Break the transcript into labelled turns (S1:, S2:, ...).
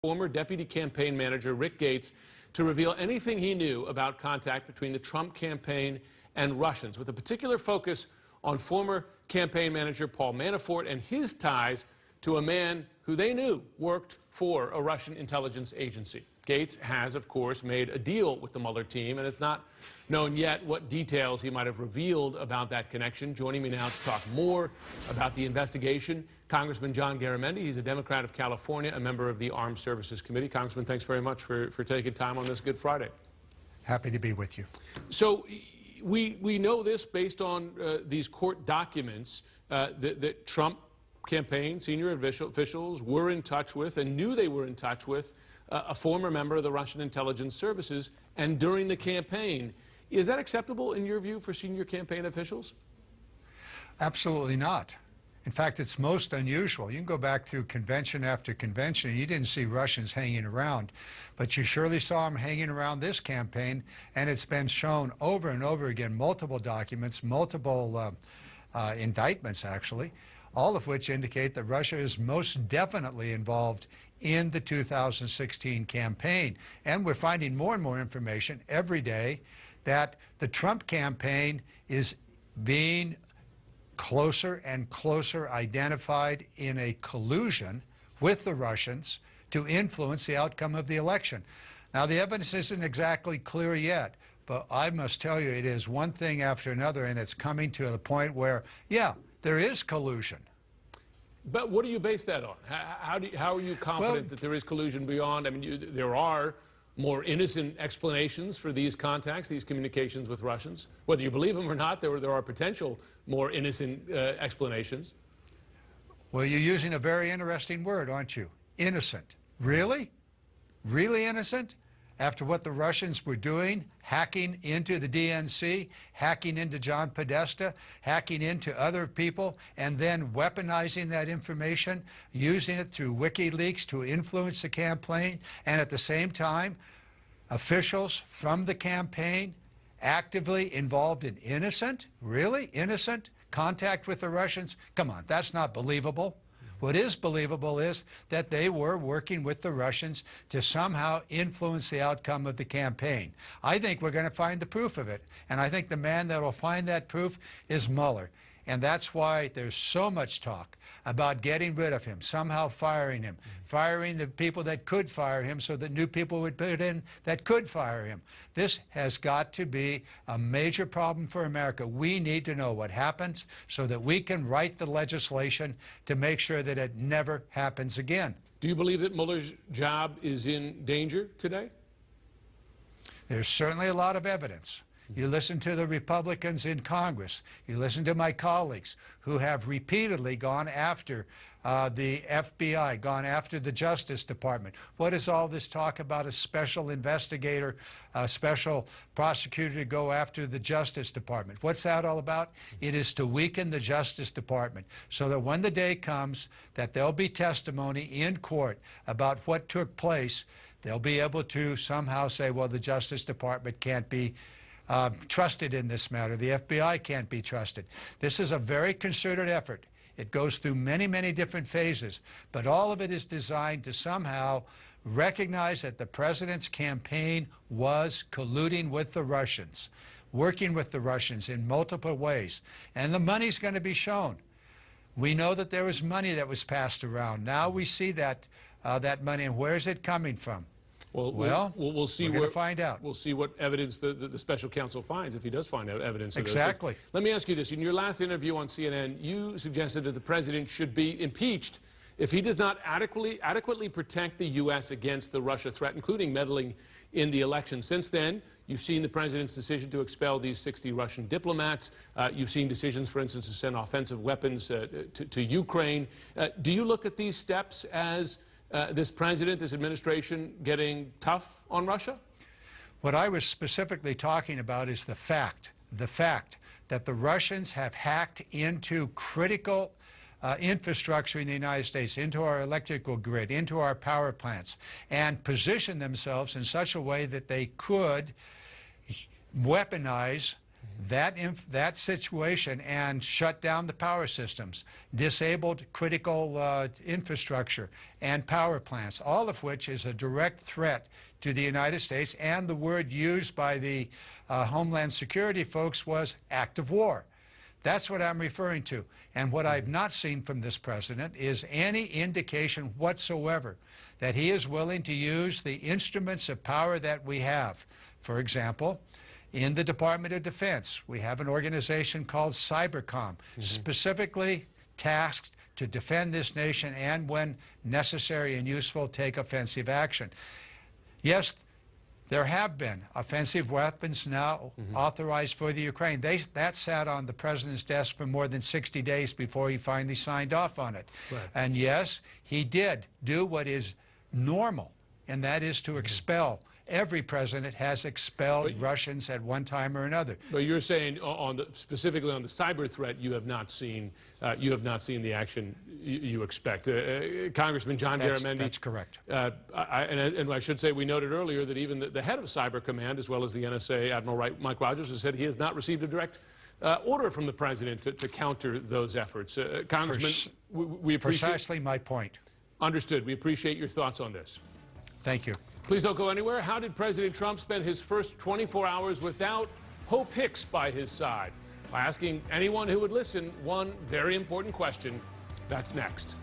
S1: former deputy campaign manager Rick Gates to reveal anything he knew about contact between the Trump campaign and Russians, with a particular focus on former campaign manager Paul Manafort and his ties to a man who they knew worked for a Russian intelligence agency. Gates has, of course, made a deal with the Mueller team, and it's not known yet what details he might have revealed about that connection. Joining me now to talk more about the investigation, Congressman John Garamendi. He's a Democrat of California, a member of the Armed Services Committee. Congressman, thanks very much for taking time on this Good Friday. Happy to be with you. So we know this based on these court documents that Trump campaign senior officials were in touch with and knew they were in touch with a former member of the Russian intelligence services, and during the campaign. Is that acceptable in your view for senior campaign officials?
S2: Absolutely not. In fact, it's most unusual. You can go back through convention after convention, and you didn't see Russians hanging around, but you surely saw them hanging around this campaign, and it's been shown over and over again, multiple documents, multiple indictments actually, all of which indicate that Russia is most definitely involved in the 2016 campaign. And we're finding more and more information every day that the Trump campaign is being closer and closer identified in a collusion with the Russians to influence the outcome of the election. Now, the evidence isn't exactly clear yet, but I must tell you, it is one thing after another, and it's coming to the point where, yeah, there is collusion.
S1: But what do you base that on? How are you confident that there is collusion beyond? I mean, there are more innocent explanations for these contacts, these communications with Russians. Whether you believe them or not, there are potential more innocent explanations.
S2: Well, you're using a very interesting word, aren't you? Innocent. Really? Really innocent? After what the Russians were doing, hacking into the DNC, hacking into John Podesta, hacking into other people, and then weaponizing that information, using it through WikiLeaks to influence the campaign, and at the same time, officials from the campaign actively involved in innocent, really innocent, contact with the Russians? Come on, that's not believable. What is believable is that they were working with the Russians to somehow influence the outcome of the campaign. I think we're going to find the proof of it, and I think the man that will find that proof is Mueller. And that's why there's so much talk about getting rid of him, somehow firing him, firing the people that could fire him so that new people would put in that could fire him. This has got to be a major problem for America. We need to know what happens so that we can write the legislation to make sure that it never happens again.
S1: Do you believe that Mueller's job is in danger today?
S2: There's certainly a lot of evidence. You listen to the Republicans in Congress. You listen to my colleagues who have repeatedly gone after the FBI, gone after the Justice Department. What is all this talk about a special investigator, a special prosecutor to go after the Justice Department? What's that all about? It is to weaken the Justice Department so that when the day comes that there'll be testimony in court about what took place, they'll be able to somehow say, well, the Justice Department can't be trusted in this matter. The FBI can't be trusted. This is a very concerted effort. It goes through many, many different phases, but all of it is designed to somehow recognize that the president's campaign was colluding with the Russians, working with the Russians in multiple ways, and the money's going to be shown. We know that there was money that was passed around. Now we see that money, and where is it coming from?
S1: Well, we'll see.
S2: We're going to find out.
S1: We'll see what evidence the special counsel finds, if he does find evidence of
S2: exactly.
S1: Those things. Let me ask you this. In your last interview on CNN, you suggested that the president should be impeached if he does not adequately protect the U.S. against the Russia threat, including meddling in the election. Since then, you've seen the president's decision to expel these 60 Russian diplomats. You've seen decisions, for instance, to send offensive weapons to Ukraine. Do you look at these steps as this president, this administration, getting tough on Russia?
S2: What I was specifically talking about is the fact that the Russians have hacked into critical infrastructure in the United States, into our electrical grid, into our power plants, and positioned themselves in such a way that they could weaponize that situation and shut down the power systems, disabled critical infrastructure and power plants, all of which is a direct threat to the United States. And the word used by the Homeland Security folks was act of war. That's what I'm referring to. And what I've not seen from this president is any indication whatsoever that he is willing to use the instruments of power that we have. For example, in the Department of Defense, we have an organization called Cybercom, specifically tasked to defend this nation and, when necessary and useful, take offensive action. Yes, there have been offensive weapons now authorized for the Ukraine. That sat on the president's desk for more than 60 days before he finally signed off on it. Right. And yes, he did do what is normal, and that is to expel. Every president has expelled Russians at one time or another.
S1: But you're saying, specifically on the cyber threat, you have not seen the action you expect. Congressman John Garamendi.
S2: That's correct.
S1: And I should say, we noted earlier that even the head of Cyber Command, as well as the NSA, Admiral Mike Rogers, has said he has not received a direct order from the president to counter those efforts. Congressman, we appreciate.
S2: Precisely my point.
S1: Understood. We appreciate your thoughts on this.
S2: Thank you.
S1: Please don't go anywhere. How did President Trump spend his first 24 hours without Hope Hicks by his side? By asking anyone who would listen one very important question. That's next.